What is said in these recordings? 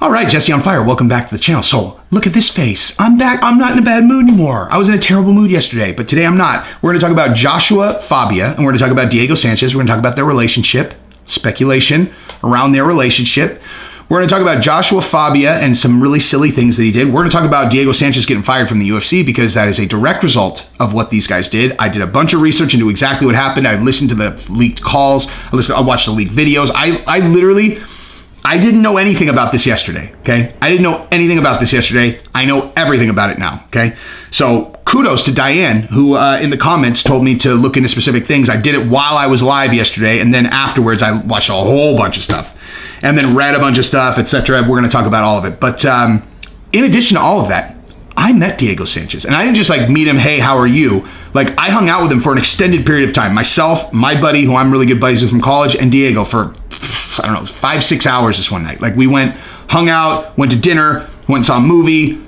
All right, Jesse on Fire, welcome back to the channel. So, look at this face. I'm back. I'm not in a bad mood anymore. I was in a terrible mood yesterday, but today I'm not. We're going to talk about Joshua Fabia, and we're going to talk about Diego Sanchez. We're going to talk about their relationship, speculation around their relationship. We're going to talk about Joshua Fabia and some really silly things that he did. We're going to talk about Diego Sanchez getting fired from the UFC because that is a direct result of what these guys did. I did a bunch of research into exactly what happened. I listened to the leaked calls. I watched the leaked videos. I didn't know anything about this yesterday, okay? I didn't know anything about this yesterday. I know everything about it now, okay? So kudos to Diane, who in the comments told me to look into specific things. I did it while I was live yesterday, and then afterwards I watched a whole bunch of stuff and then read a bunch of stuff, etc. We're going to talk about all of it. But in addition to all of that, I met Diego Sanchez, and I didn't just meet him, hey, how are you? I hung out with him for an extended period of time. Myself, my buddy, who I'm really good buddies with from college, and Diego for, 5-6 hours this one night. We went, hung out, went to dinner, went and saw a movie,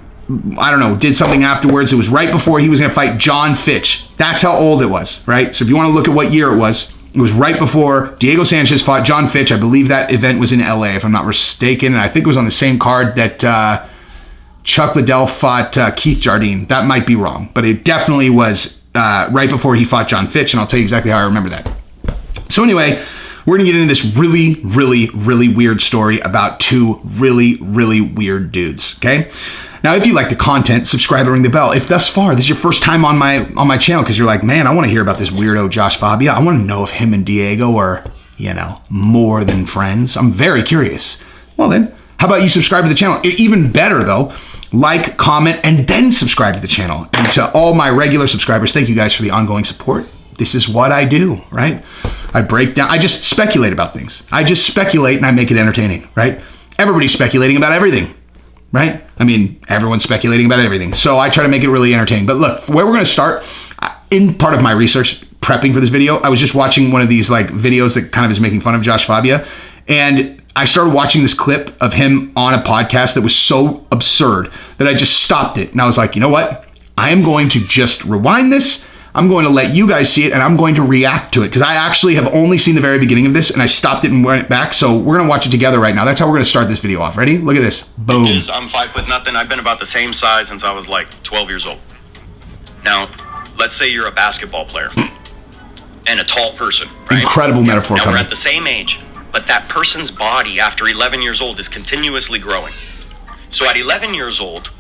did something afterwards. It was right before he was going to fight John Fitch. That's how old it was, right? So if you want to look at what year it was right before Diego Sanchez fought John Fitch. I believe that event was in LA, if I'm not mistaken, and I think it was on the same card that Chuck Liddell fought Keith Jardine. That might be wrong, but it definitely was right before he fought John Fitch, and I'll tell you exactly how I remember that. So anyway, we're going to get into this really, really, really weird story about two really, really weird dudes, okay? Now, if you like the content, subscribe and ring the bell. If thus far, this is your first time on my channel because you're like, man, I want to hear about this weirdo Josh Fabia. I want to know if him and Diego are, more than friends. I'm very curious. Well then, how about you subscribe to the channel? Even better though, like, comment, and then subscribe to the channel. And to all my regular subscribers, thank you guys for the ongoing support. This is what I do, right? I just speculate about things. I just speculate and I make it entertaining, right? Everybody's speculating about everything, right? Everyone's speculating about everything. So I try to make it really entertaining. But look, where we're going to start, in part of my research, prepping for this video, I was just watching one of these videos that kind of is making fun of Josh Fabia. And I started watching this clip of him on a podcast that was so absurd that I just stopped it. And I was like, you know what? I am going to just rewind this. I'm going to let you guys see it, and I'm going to react to it because I actually have only seen the very beginning of this, and I stopped it and went back. So we're going to watch it together right now. That's how we're going to start this video off. Ready? Look at this. Boom. I'm 5'0". I've been about the same size since I was 12 years old. Now, let's say you're a basketball player and a tall person, right? Incredible metaphor. Now, we're at the same age, but that person's body after 11 years old is continuously growing. So at 11 years old,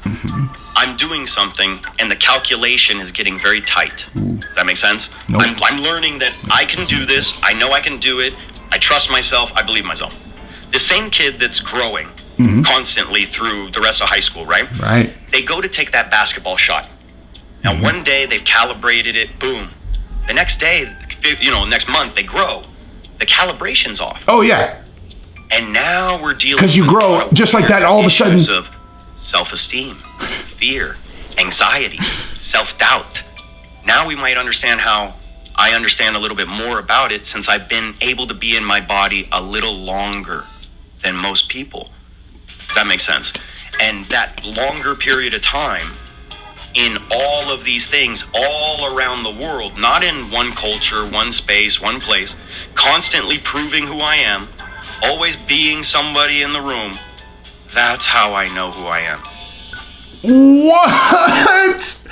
I'm doing something and the calculation is getting very tight. Does that make sense? Nope. I'm learning that I can do this. I know I can do it. I trust myself. I believe myself. The same kid that's growing constantly through the rest of high school, right? Right. They go to take that basketball shot. Now, one day they've calibrated it. Boom. The next day, next month, they grow. The calibration's off. Oh, yeah. And now we're dealing because you grow just like that all of a sudden. Of self-esteem, fear, anxiety, self-doubt. Now we might understand how I understand a little bit more about it since I've been able to be in my body a little longer than most people. Does that make sense? And that longer period of time in all of these things all around the world, not in one culture, one space, one place, constantly proving who I am, always being somebody in the room. That's how I know who I am. What?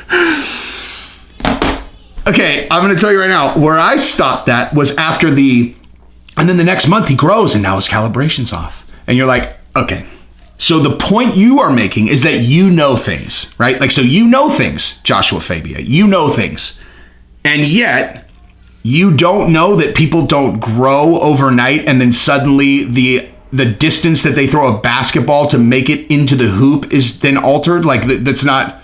Okay, I'm going to tell you right now, where I stopped that was after and then the next month he grows and now his calibration's off. And you're like, okay. So the point you are making is that you know things, right? So you know things, Joshua Fabia. You know things. And yet you don't know that people don't grow overnight and then suddenly the distance that they throw a basketball to make it into the hoop is then altered. That's not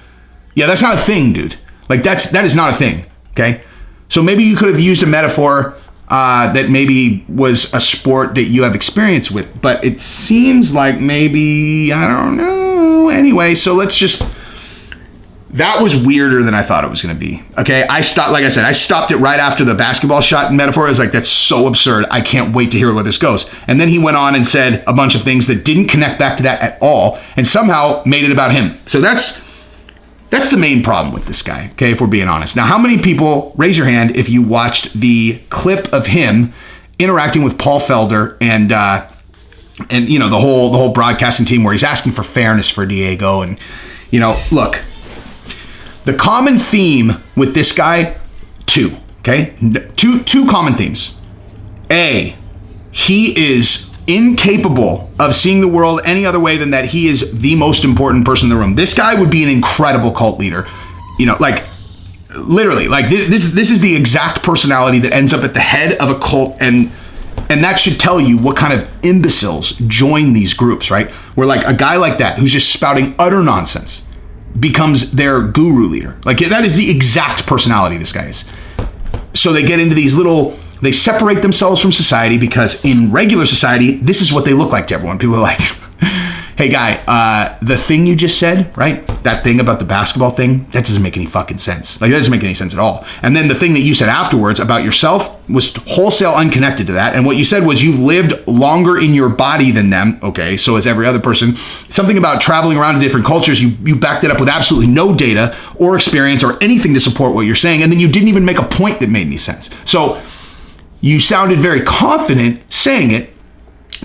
a thing, dude. That is not a thing. Okay. So maybe you could have used a metaphor that maybe was a sport that you have experience with, but it seems like maybe, I don't know. Anyway, so that was weirder than I thought it was going to be. Okay, I stopped it right after the basketball shot metaphor. I was like, that's so absurd. I can't wait to hear where this goes. And then he went on and said a bunch of things that didn't connect back to that at all and somehow made it about him. So that's the main problem with this guy, okay, if we're being honest. Now, how many people, raise your hand if you watched the clip of him interacting with Paul Felder and and you know, the whole broadcasting team where he's asking for fairness for Diego. And you know, look, the common theme with this guy, two common themes. A, he is incapable of seeing the world any other way than that he is the most important person in the room. This guy would be an incredible cult leader. You know, like literally, like this is the exact personality that ends up at the head of a cult, and that should tell you what kind of imbeciles join these groups, right? Where like a guy like that who's just spouting utter nonsense becomes their guru leader. Like that is the exact personality this guy is. So they get into these they separate themselves from society because in regular society, this is what they look like to everyone. People are like, hey guy, the thing you just said, right? That thing about the basketball thing, that doesn't make any fucking sense. Like that doesn't make any sense at all. And then the thing that you said afterwards about yourself was wholesale unconnected to that. And what you said was you've lived longer in your body than them. Okay, so as every other person. Something about traveling around to different cultures, you backed it up with absolutely no data or experience or anything to support what you're saying. And then you didn't even make a point that made any sense. So you sounded very confident saying it,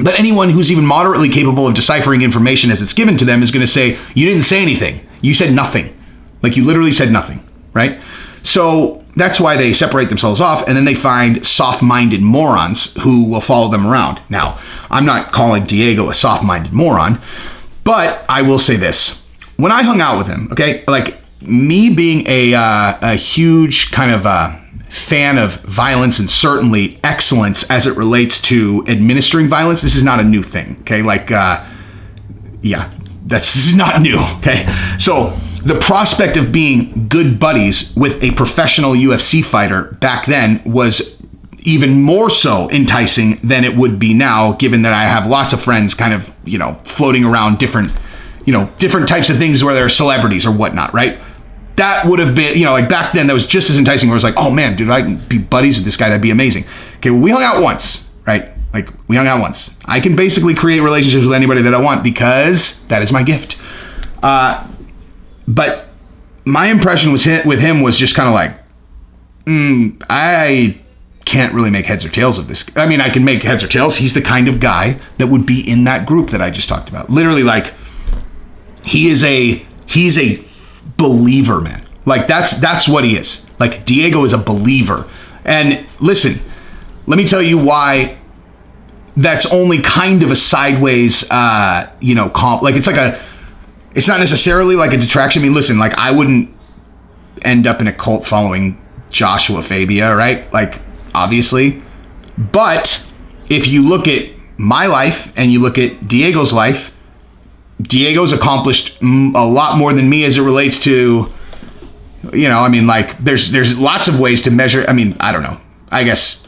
but anyone who's even moderately capable of deciphering information as it's given to them is going to say, you didn't say anything. You said nothing. Like you literally said nothing, right? So that's why they separate themselves off, and then they find soft-minded morons who will follow them around. Now, I'm not calling Diego a soft-minded moron, but I will say this. When I hung out with him, okay, like me being a huge kind of fan of violence and certainly excellence as it relates to administering violence, this is not a new thing, okay? Like, this is not new, okay? So the prospect of being good buddies with a professional UFC fighter back then was even more so enticing than it would be now, given that I have lots of friends kind of, you know, floating around different types of things where they're celebrities or whatnot, right? That would have been, you know, like back then that was just as enticing where I was like, oh man, dude, I can be buddies with this guy. That'd be amazing. Okay, well, we hung out once, right? Like we hung out once. I can basically create relationships with anybody that I want because that is my gift. But my impression with him was just kind of like, I can't really make heads or tails of this. I mean, I can make heads or tails. He's the kind of guy that would be in that group that I just talked about. Literally, like he's a believer, man. Like that's what he is. Like Diego is a believer. And listen, let me tell you why that's only kind of a sideways comp. Like it's not necessarily like a detraction. I mean, listen, like I wouldn't end up in a cult following Joshua Fabia, right? Like obviously. But if you look at my life and you look at Diego's life, Diego's accomplished a lot more than me as it relates to, you know, I mean, like there's lots of ways to measure. I mean, I don't know. I guess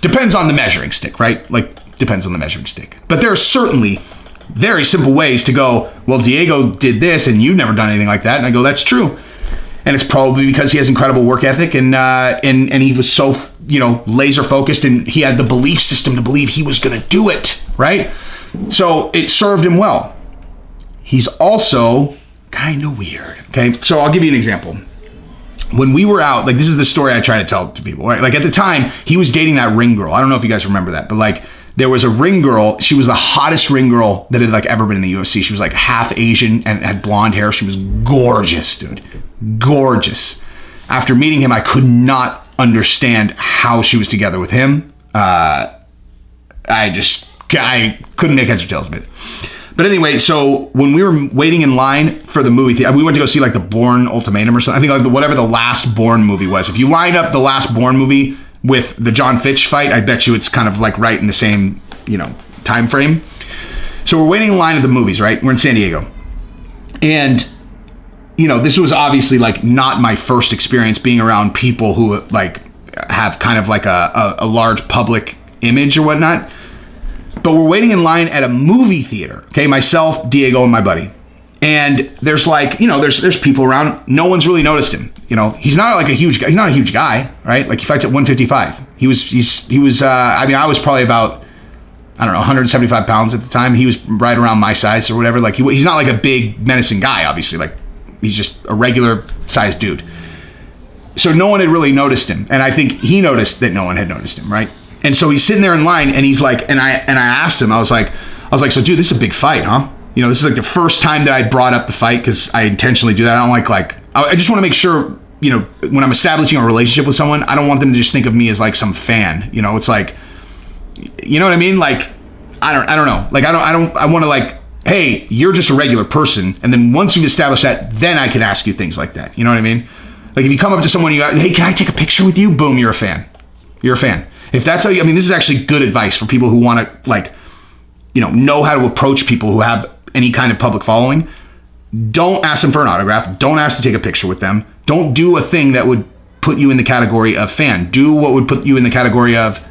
depends on the measuring stick, right? Like depends on the measuring stick. But there are certainly very simple ways to go, well, Diego did this and you've never done anything like that. And I go, that's true. And it's probably because he has incredible work ethic and he was so, you know, laser focused and he had the belief system to believe he was going to do it, right? So it served him well. He's also kind of weird. Okay, so I'll give you an example. When we were out, like this is the story I try to tell to people, right? Like at the time, he was dating that ring girl. I don't know if you guys remember that, but like there was a ring girl. She was the hottest ring girl that had like ever been in the UFC. She was like half Asian and had blonde hair. She was gorgeous, dude. Gorgeous. After meeting him, I could not understand how she was together with him. I couldn't make heads or tails of it. But anyway, so when we were waiting in line for the movie theater, we went to go see like the Bourne Ultimatum or something. I think like whatever the last Bourne movie was. If you line up the last Bourne movie with the John Fitch fight, I bet you it's kind of like right in the same, you know, time frame. So we're waiting in line at the movies, right? We're in San Diego. And, you know, this was obviously like not my first experience being around people who like have kind of like a large public image or whatnot. But we're waiting in line at a movie theater. Okay, myself, Diego, and my buddy. And there's like, you know, there's people around. No one's really noticed him. You know, he's not like a huge guy. He's not a huge guy, right? Like he fights at 155. He was. I mean, I was probably about, I don't know, 175 pounds at the time. He was right around my size or whatever. Like he's not like a big menacing guy. Obviously, like he's just a regular sized dude. So no one had really noticed him, and I think he noticed that no one had noticed him, right? And so he's sitting there in line and he's like, and I asked him, I was like, was like, so dude, this is a big fight, huh? You know, this is like the first time that I brought up the fight because I intentionally do that. I don't like I just want to make sure, you know, when I'm establishing a relationship with someone, I don't want them to just think of me as like some fan. You know, it's like, you know what I mean? Like, I don't know. Like, I want to like, hey, you're just a regular person. And then once you've established that, then I can ask you things like that. You know what I mean? Like if you come up to someone, hey, can I take a picture with you? Boom, you're a fan. You're a fan. If that's how you, I mean, this is actually good advice for people who want to like, you know how to approach people who have any kind of public following. Don't ask them for an autograph. Don't ask to take a picture with them. Don't do a thing that would put you in the category of fan. Do what would put you in the category of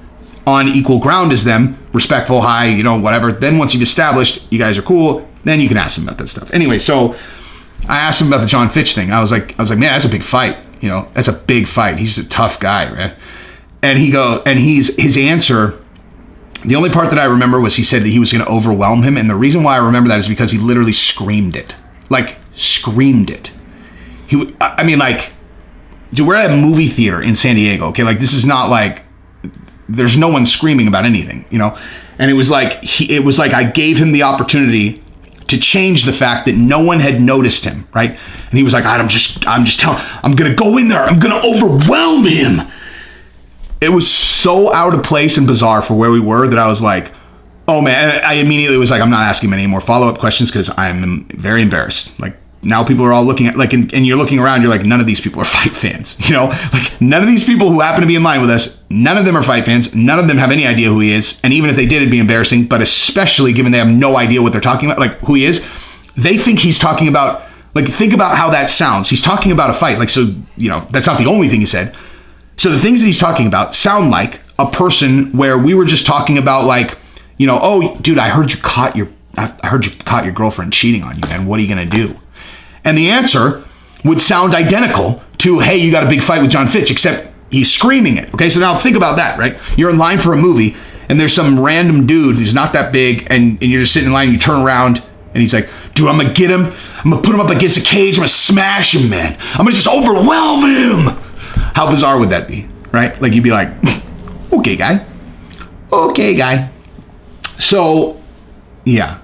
on equal ground as them, respectful, hi, you know, whatever. Then once you've established you guys are cool, then you can ask them about that stuff. Anyway, so I asked him about the John Fitch thing. I was like, man, that's a big fight. You know, that's a big fight. He's a tough guy, man. And his answer, the only part that I remember was he said that he was going to overwhelm him. And the reason why I remember that is because he literally screamed it. Like, screamed it. I mean, like, dude, we're at a movie theater in San Diego, okay? Like, this is not like, there's no one screaming about anything, you know? And it was like, I gave him the opportunity to change the fact that no one had noticed him, right? And he was like, I'm just telling, I'm going to go in there. I'm going to overwhelm him. It was so out of place and bizarre for where we were that I was like, oh man, I immediately was like, I'm not asking him any more follow-up questions because I'm very embarrassed. Like now people are all looking at, like, and you're looking around, you're like, none of these people are fight fans, you know? Like none of these people who happen to be in line with us, none of them are fight fans. None of them have any idea who he is. And even if they did, it'd be embarrassing, but especially given they have no idea what they're talking about, like who he is, they think he's talking about, like, think about how that sounds. He's talking about a fight. Like, so, you know, that's not the only thing he said. So the things that he's talking about sound like a person where we were just talking about, like, you know, oh, dude, I heard you caught your girlfriend cheating on you, man. What are you going to do? And the answer would sound identical to, hey, you got a big fight with John Fitch, except he's screaming it. Okay, so now think about that, right? You're in line for a movie, and there's some random dude who's not that big, and you're just sitting in line, and you turn around, and he's like, dude, I'm going to get him. I'm going to put him up against a cage. I'm going to smash him, man. I'm going to just overwhelm him. How bizarre would that be, right? Like, you'd be like, okay, guy. Okay, guy. So, yeah.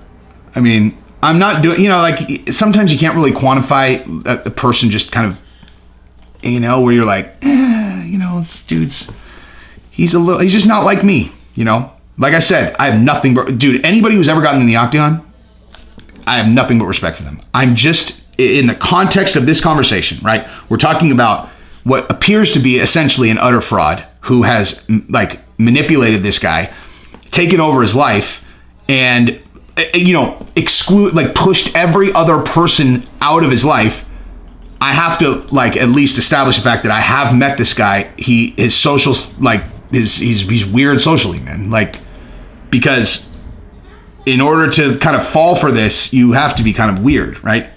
I mean, I'm not doing, you know, like, sometimes you can't really quantify a person just kind of, you know, where you're like, you know, this dude's, he's just not like me, you know? Like I said, I have nothing but, dude, anybody who's ever gotten in the octagon, I have nothing but respect for them. I'm just, in the context of this conversation, right? We're talking about what appears to be essentially an utter fraud who has, like, manipulated this guy, taken over his life, and, you know, pushed every other person out of his life. I have to, like, at least establish the fact that I have met this guy. His socials, like, he's weird socially, man. Like, because in order to kind of fall for this, you have to be kind of weird, right?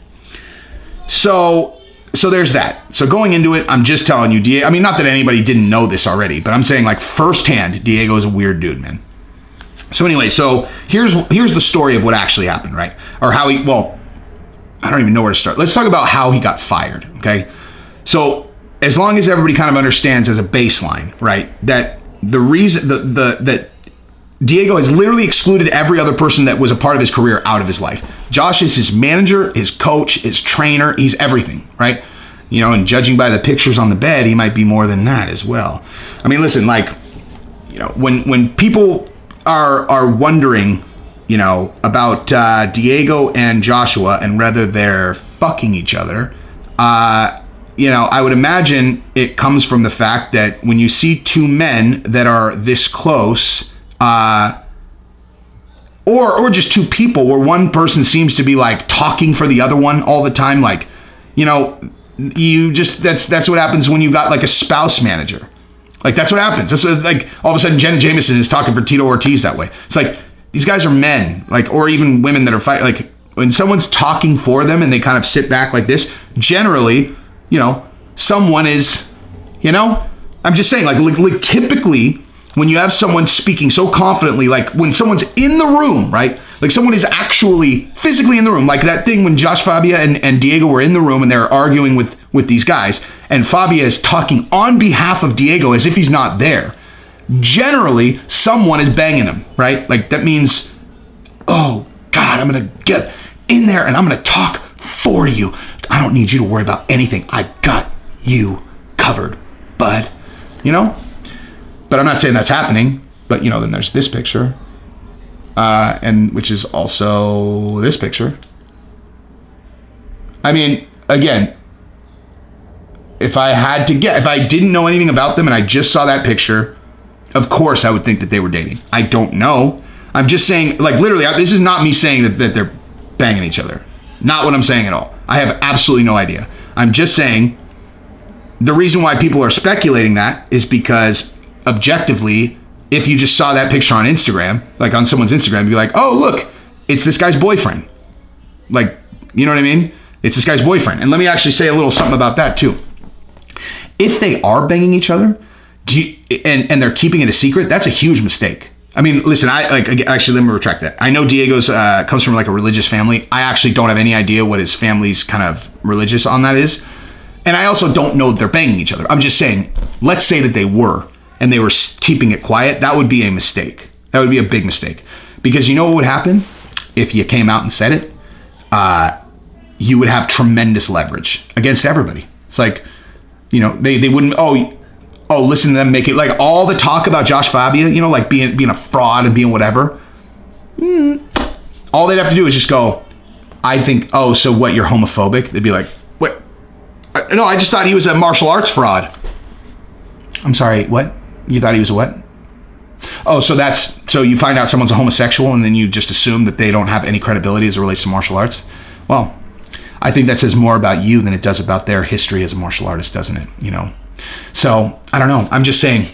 So there's that. So going into it, I'm just telling you, Diego, I mean, not that anybody didn't know this already, but I'm saying, like, firsthand, Diego is a weird dude, man. So anyway, so here's the story of what actually happened, right? Or how he, well, I don't even know where to start. Let's talk about how he got fired, okay? So as long as everybody kind of understands as a baseline, right, that the reason that Diego has literally excluded every other person that was a part of his career out of his life. Josh is his manager, his coach, his trainer, he's everything, right? You know, and judging by the pictures on the bed, he might be more than that as well. I mean, listen, like, you know, when people are wondering, you know, about Diego and Joshua and whether they're fucking each other, you know, I would imagine it comes from the fact that when you see two men that are this close, or just two people where one person seems to be, like, talking for the other one all the time, like, you know, you just, that's what happens when you got, like, a spouse manager. Like, that's what happens. That's what, like, all of a sudden Jenna Jameson is talking for Tito Ortiz that way. It's like, these guys are men, like, or even women that are fighting. Like, when someone's talking for them and they kind of sit back like this, generally, you know, someone is, you know, I'm just saying, like typically when you have someone speaking so confidently, like when someone's in the room, right? Like someone is actually physically in the room, like that thing when Josh Fabia and Diego were in the room and they're arguing with these guys, and Fabia is talking on behalf of Diego as if he's not there. Generally, someone is banging him, right? Like that means oh God, I'm going to get in there and I'm going to talk for you. I don't need you to worry about anything. I got you covered, bud. You know? But I'm not saying that's happening. But, you know, then there's this picture. And which is also this picture. I mean, again, if I didn't know anything about them and I just saw that picture, of course I would think that they were dating. I don't know. I'm just saying, like, literally, this is not me saying that they're banging each other. Not what I'm saying at all. I have absolutely no idea. I'm just saying the reason why people are speculating that is because objectively, if you just saw that picture on Instagram, like on someone's Instagram, you'd be like, oh, look, it's this guy's boyfriend. Like, you know what I mean? It's this guy's boyfriend. And let me actually say a little something about that too. If they are banging each other and they're keeping it a secret, that's a huge mistake. I mean, listen, actually, let me retract that. I know Diego's comes from like a religious family. I actually don't have any idea what his family's kind of religious on that is. And I also don't know that they're banging each other. I'm just saying, let's say that they were and they were keeping it quiet. That would be a mistake. That would be a big mistake. Because you know what would happen if you came out and said it? You would have tremendous leverage against everybody. It's like, you know, they wouldn't, listen to them make it, like all the talk about Josh Fabia, you know, like being a fraud and being whatever. All they'd have to do is just go, I think, so what, you're homophobic? They'd be like, what? No, I just thought he was a martial arts fraud. I'm sorry, what? You thought he was a what? Oh, so you find out someone's a homosexual and then you just assume that they don't have any credibility as it relates to martial arts? Well, I think that says more about you than it does about their history as a martial artist, doesn't it? You know? So, I don't know. I'm just saying.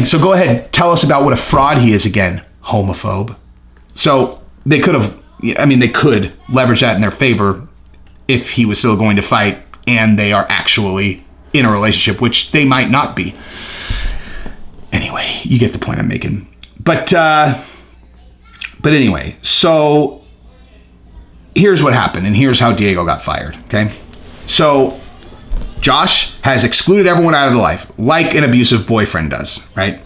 So go ahead. Tell us about what a fraud he is again, homophobe. So they could leverage that in their favor if he was still going to fight and they are actually in a relationship, which they might not be. Anyway, you get the point I'm making. But anyway, so here's what happened and here's how Diego got fired, okay? So Josh has excluded everyone out of the life, like an abusive boyfriend does, right?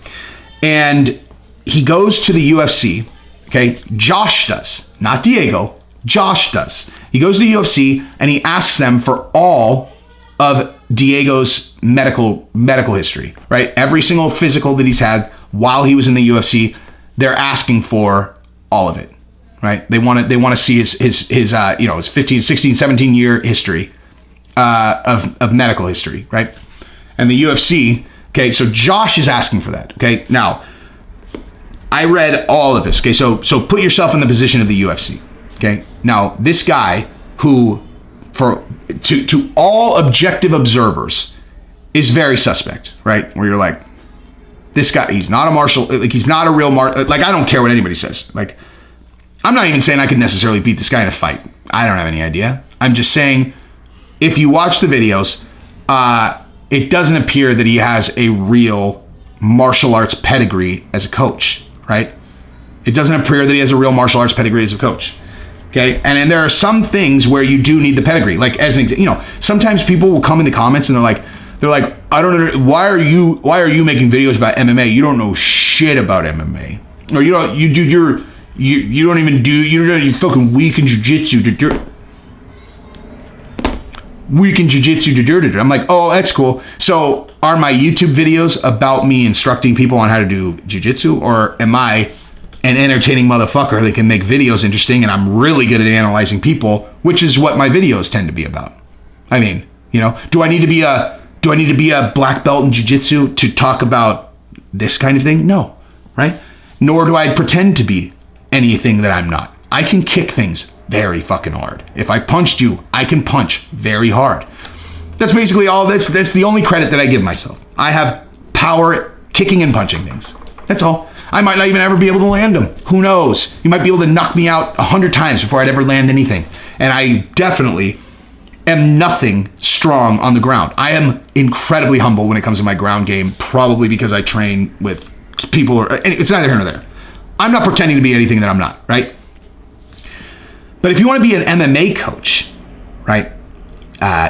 And he goes to the UFC, okay? Josh does, not Diego. Josh does. He goes to the UFC and he asks them for all of Diego's medical history, right? Every single physical that he's had while he was in the UFC, they're asking for all of it, right? They want to see his 15, 16, 17 year history of medical history, right? And the UFC, okay, so Josh is asking for that, okay? Now, I read all of this, okay? So put yourself in the position of the UFC, okay? Now, this guy who, to all objective observers, is very suspect, right? Where you're like, this guy, he's not a martial, like he's not a real like I don't care what anybody says. Like, I'm not even saying I could necessarily beat this guy in a fight. I don't have any idea. I'm just saying, if you watch the videos, it doesn't appear that he has a real martial arts pedigree as a coach, right? It doesn't appear that he has a real martial arts pedigree as a coach. Okay, and then there are some things where you do need the pedigree. Like, as an example, you know, sometimes people will come in the comments and they're like, I don't know, why are you making videos about MMA? You don't know shit about MMA, or you fucking weak in jiu-jitsu. I'm like, oh, that's cool. So are my YouTube videos about me instructing people on how to do jiu-jitsu, or am I an entertaining motherfucker that can make videos interesting and I'm really good at analyzing people, which is what my videos tend to be about? I mean, you know, do I need to be a black belt in jiu-jitsu to talk about this kind of thing? No, right? Nor do I pretend to be anything that I'm not. I can kick things very fucking hard. If I punched you, I can punch very hard. That's basically all. That's the only credit that I give myself. I have power at kicking and punching things. That's all. I might not even ever be able to land them. Who knows? You might be able to knock me out 100 times before I'd ever land anything. And I definitely am nothing strong on the ground. I am incredibly humble when it comes to my ground game, probably because I train with people, it's neither here nor there. I'm not pretending to be anything that I'm not, right? But if you want to be an MMA coach, right,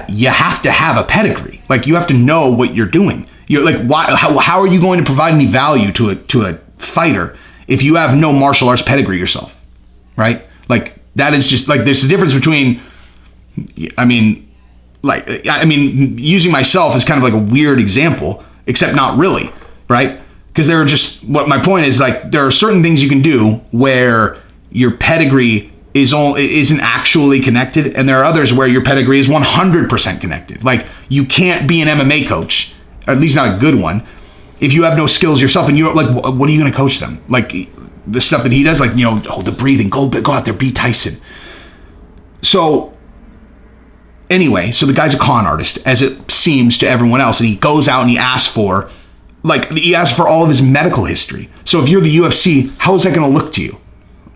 you have to have a pedigree. Like, you have to know what you're doing. You're like, how are you going to provide any value to a fighter if you have no martial arts pedigree yourself? right? Like, that is just, like, there's a difference between, using myself is kind of like a weird example, except not really, right? Because there are just, what my point is, like, there are certain things you can do where your pedigree isn't actually connected, and there are others where your pedigree is 100% connected. Like, you can't be an MMA coach, or at least not a good one, if you have no skills yourself, and what are you going to coach them? Like, the stuff that he does, like, the breathing, go out there, be Tyson. So anyway, so the guy's a con artist, as it seems to everyone else, and he goes out and he asks for all of his medical history. So if you're the UFC, how is that going to look to you?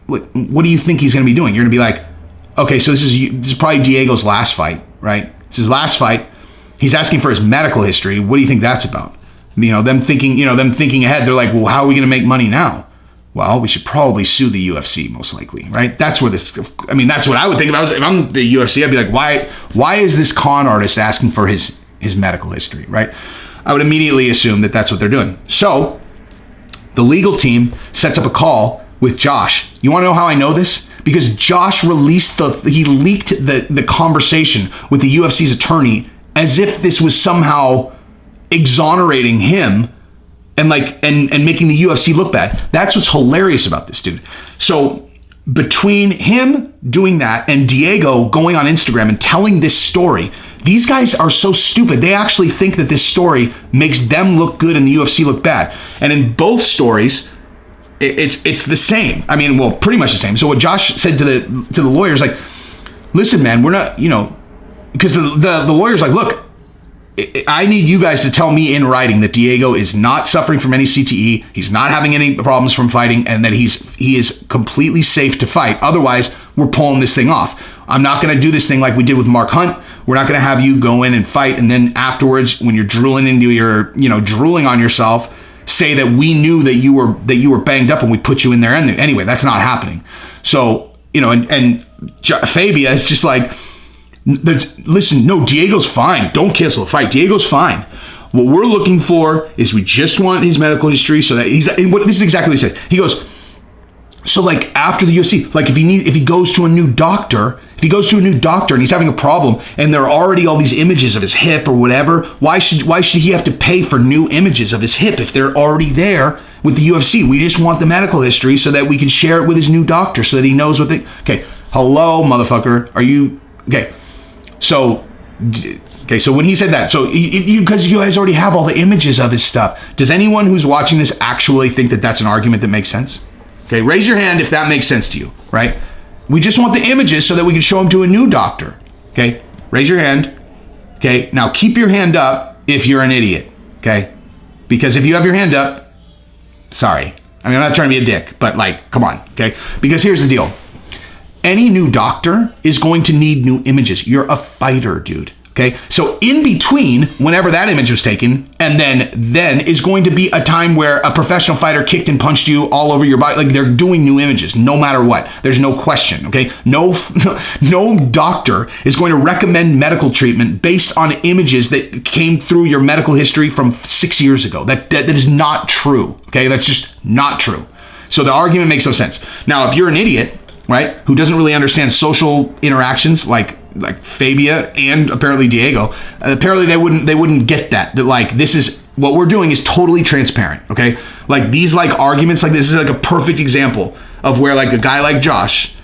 What do you think he's going to be doing? You're going to be like, okay, so this is probably Diego's last fight, right? It's his last fight. He's asking for his medical history. What do you think that's about? Them thinking ahead. They're like, well, how are we going to make money now? Well, we should probably sue the UFC, most likely, right? That's where that's what I would think. If I'm the UFC, I'd be like, why is this con artist asking for his medical history, right? I would immediately assume that that's what they're doing. So the legal team sets up a call with Josh. You want to know how I know this? Because Josh leaked the conversation with the UFC's attorney as if this was somehow exonerating him and making the UFC look bad. That's what's hilarious about this dude. So between him doing that and Diego going on Instagram and telling this story, these guys are so stupid. They actually think that this story makes them look good and the UFC look bad. And in both stories, it's the same. Pretty much the same. So what Josh said to the lawyers, like, listen, man, we're not, because the lawyer's like, look, I need you guys to tell me in writing that Diego is not suffering from any CTE, he's not having any problems from fighting, and that he is completely safe to fight. Otherwise, we're pulling this thing off. I'm not going to do this thing like we did with Mark Hunt. We're not going to have you go in and fight, and then afterwards, when you're drooling on yourself, say that we knew that you were banged up and we put you in there anyway. That's not happening. So, and Fabia is just like, listen, no, Diego's fine. Don't cancel the fight. Diego's fine. What we're looking for is we just want his medical history so that this is exactly what he said. He goes, so like after the UFC, like if he goes to a new doctor and he's having a problem and there are already all these images of his hip or whatever, why should he have to pay for new images of his hip if they're already there with the UFC? We just want the medical history so that we can share it with his new doctor so that he knows what okay, hello, motherfucker. Are you, okay. So when he said that, so because you guys already have all the images of his stuff, does anyone who's watching this actually think that that's an argument that makes sense? Okay, raise your hand if that makes sense to you, right? We just want the images so that we can show them to a new doctor. Okay, raise your hand. Okay, now keep your hand up if you're an idiot. Okay, because if you have your hand up, sorry. I'm not trying to be a dick, but like, come on. Okay, because here's the deal. Any new doctor is going to need new images. You're a fighter, dude. Okay, so in between, whenever that image was taken, and then is going to be a time where a professional fighter kicked and punched you all over your body. Like, they're doing new images, no matter what. There's no question. Okay, no doctor is going to recommend medical treatment based on images that came through your medical history from 6 years ago. That is not true. Okay, that's just not true. So the argument makes no sense. Now, if you're an idiot, right, who doesn't really understand social interactions like Fabia and apparently Diego, apparently they wouldn't get that like, this is what we're doing is totally transparent. Okay, like these like arguments, like this is like a perfect example of where like a guy like Josh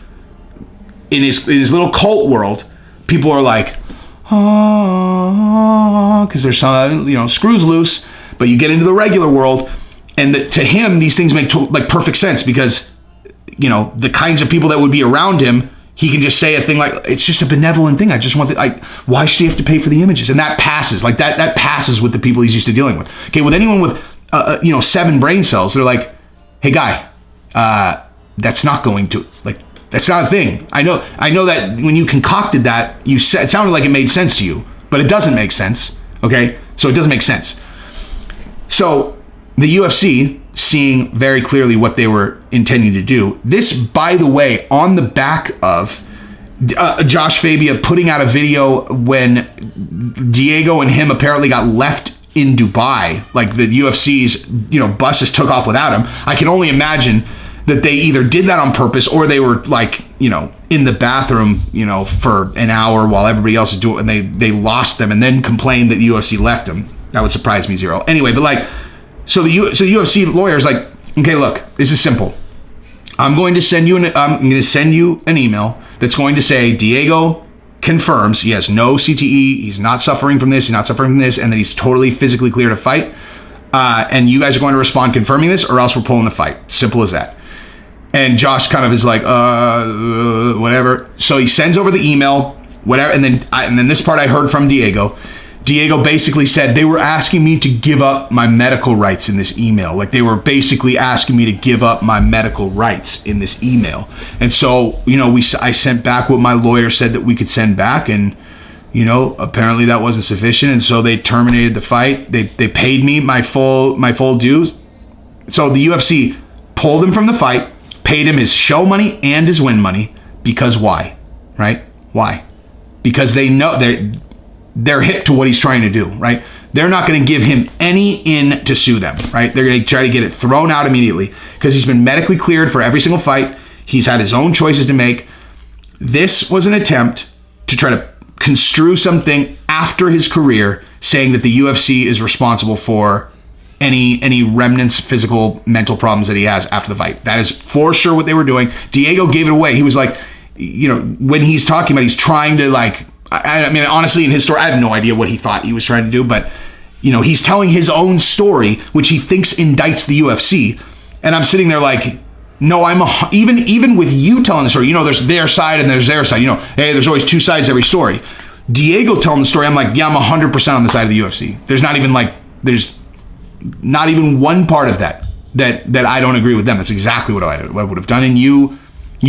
in his little cult world, people are like, oh, because there's some screws loose. But you get into the regular world, and to him these things make like perfect sense because the kinds of people that would be around him, he can just say a thing like, it's just a benevolent thing. I just want why should he have to pay for the images? And that passes, like that passes with the people he's used to dealing with. Okay, with anyone with 7 brain cells, they're like, hey guy, that's not going to, like, that's not a thing. I know that when you concocted that, it sounded like it made sense to you, but it doesn't make sense. Okay, so it doesn't make sense. So the UFC, seeing very clearly what they were intending to do. This, by the way, on the back of Josh Fabia putting out a video when Diego and him apparently got left in Dubai, like the UFC's buses took off without him. I can only imagine that they either did that on purpose or they were like, in the bathroom, for an hour while everybody else is doing it, and they lost them and then complained that the UFC left them. That would surprise me zero. Anyway, but like, so the UFC lawyer's like, okay, look, this is simple. I'm going to send you an email that's going to say Diego confirms he has no CTE, he's not suffering from this, and that he's totally physically clear to fight. And you guys are going to respond confirming this, or else we're pulling the fight. Simple as that. And Josh kind of is like, whatever. So he sends over the email, whatever. And then this part I heard from Diego. Diego basically said they were asking me to give up my medical rights in this email. Like they were basically asking me to give up my medical rights in this email. And so, I sent back what my lawyer said that we could send back, and apparently that wasn't sufficient, and so they terminated the fight. They paid me my full dues. So the UFC pulled him from the fight, paid him his show money and his win money, because why? Right? Why? Because they know they're hip to what he's trying to do, right? They're not going to give him any in to sue them, right? They're going to try to get it thrown out immediately because he's been medically cleared for every single fight. He's had his own choices to make. This was an attempt to try to construe something after his career, saying that the UFC is responsible for any remnants, physical, mental problems that he has after the fight. That is for sure what they were doing. Diego gave it away. He was like, when he's talking about, he's trying to like, I mean, honestly, in his story, I have no idea what he thought he was trying to do, but he's telling his own story, which he thinks indicts the UFC. And I'm sitting there like, no, even with you telling the story, there's their side and there's their side. Hey, there's always two sides to every story. Diego telling the story, I'm like, yeah, I'm 100% on the side of the UFC. There's not even one part of that I don't agree with them. That's exactly what I would have done. And you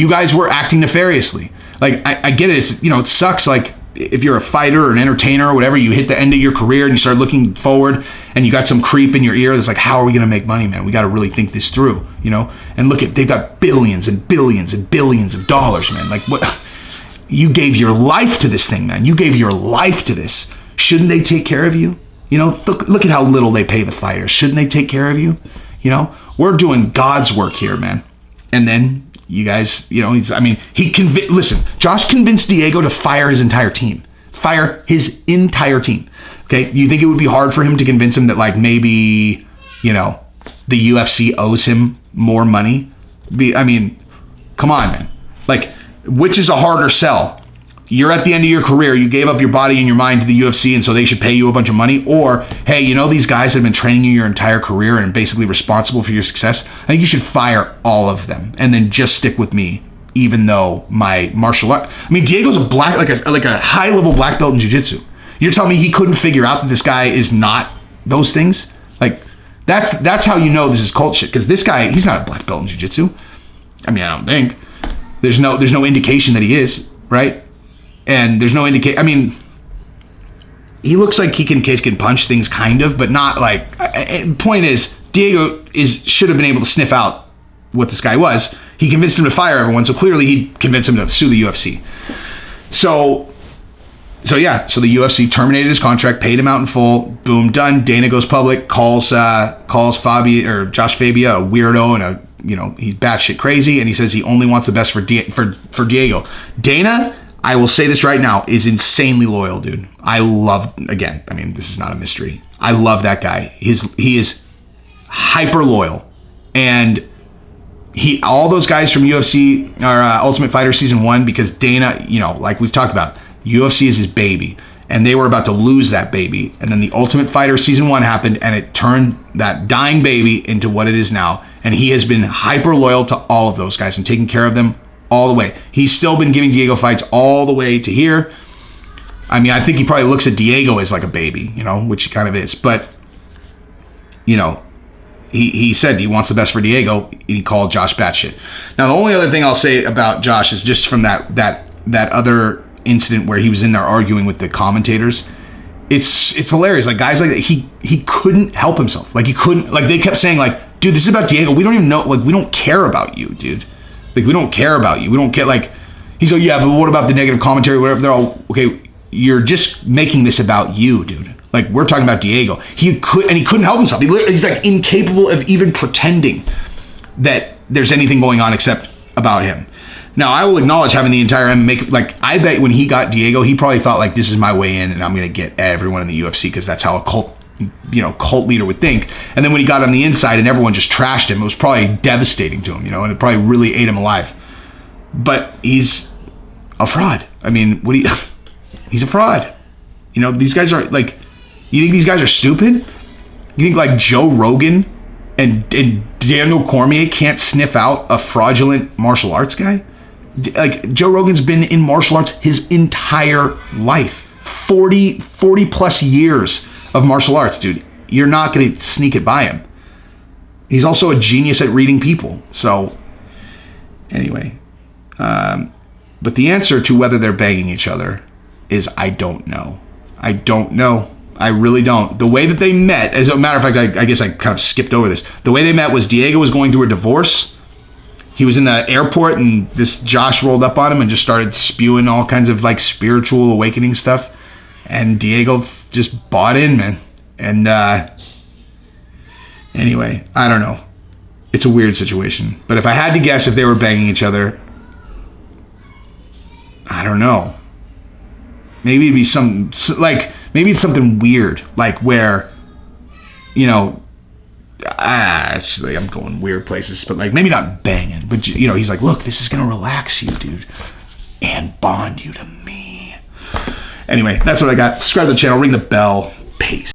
guys were acting nefariously. Like, I get it. It's, it sucks. Like, if you're a fighter or an entertainer or whatever, you hit the end of your career and you start looking forward and you got some creep in your ear that's like, how are we going to make money, man? We got to really think this through, And look they've got billions and billions and billions of dollars, man. Like, what? You gave your life to this thing, man. You gave your life to this. Shouldn't they take care of you? Look at how little they pay the fighters. Shouldn't they take care of you? We're doing God's work here, man. And then you guys, listen, Josh convinced Diego to fire his entire team. Okay. You think it would be hard for him to convince him that like maybe, the UFC owes him more money? Come on, man. Like, which is a harder sell? You're at the end of your career, you gave up your body and your mind to the UFC, and so they should pay you a bunch of money. Or, hey, these guys have been training you your entire career and basically responsible for your success. I think you should fire all of them and then just stick with me, even though my martial art. Diego's like a high level black belt in jiu-jitsu. You're telling me he couldn't figure out that this guy is not those things? Like, that's how you know this is cult shit, because this guy, he's not a black belt in jiu-jitsu. I don't think. There's no indication that he is, right? And there's no indication. He looks like he can kick and punch things, kind of, but not like. Point is, Diego should have been able to sniff out what this guy was. He convinced him to fire everyone, so clearly he convinced him to sue the UFC. So the UFC terminated his contract, paid him out in full. Boom, done. Dana goes public, calls Fabia or Josh Fabia a weirdo and he's batshit crazy, and he says he only wants the best for Diego. Dana, I will say this right now, is insanely loyal, dude. This is not a mystery. I love that guy. He is hyper loyal. And all those guys from UFC or Ultimate Fighter Season 1, because Dana, like we've talked about, UFC is his baby. And they were about to lose that baby. And then the Ultimate Fighter Season 1 happened, and it turned that dying baby into what it is now. And he has been hyper loyal to all of those guys and taking care of them all the way. He's still been giving Diego fights all the way to here. I think he probably looks at Diego as like a baby, which he kind of is. But, he said he wants the best for Diego. He called Josh batshit. Now, the only other thing I'll say about Josh is just from that other incident where he was in there arguing with the commentators. It's hilarious. Like, guys like that, he couldn't help himself. Like, he couldn't, like, they kept saying like, dude, this is about Diego. We don't even know, like, we don't care about you, dude. Like, we don't care about you. We don't care. Like, he's like, yeah, but what about the negative commentary? Whatever. They're all, okay, you're just making this about you, dude. Like, we're talking about Diego. He couldn't help himself. He's like incapable of even pretending that there's anything going on except about him. Now, I will acknowledge having the entire MMA, like, I bet when he got Diego, he probably thought, like, this is my way in and I'm going to get everyone in the UFC because that's how a cult leader would think. And then when he got on the inside and everyone just trashed him, it was probably devastating to him, and it probably really ate him alive. But he's a fraud. I mean, he's a fraud. These guys are, like, you think these guys are stupid? You think, like, Joe Rogan and Daniel Cormier can't sniff out a fraudulent martial arts guy? Like, Joe Rogan's been in martial arts his entire life. 40 plus years of martial arts, dude. You're not going to sneak it by him. He's also a genius at reading people. So, anyway. But the answer to whether they're banging each other is I don't know. I don't know. I really don't. The way that they met, as a matter of fact, I guess I kind of skipped over this. The way they met was Diego was going through a divorce. He was in the airport and this Josh rolled up on him and just started spewing all kinds of like spiritual awakening stuff. And Diego just bought in, man. And anyway, I don't know. It's a weird situation. But if I had to guess if they were banging each other, I don't know. Maybe it'd be maybe it's something weird, like where, actually I'm going weird places, but like maybe not banging, but he's like, look, this is gonna relax you, dude, and bond you to me. Anyway, that's what I got. Subscribe to the channel, ring the bell. Peace.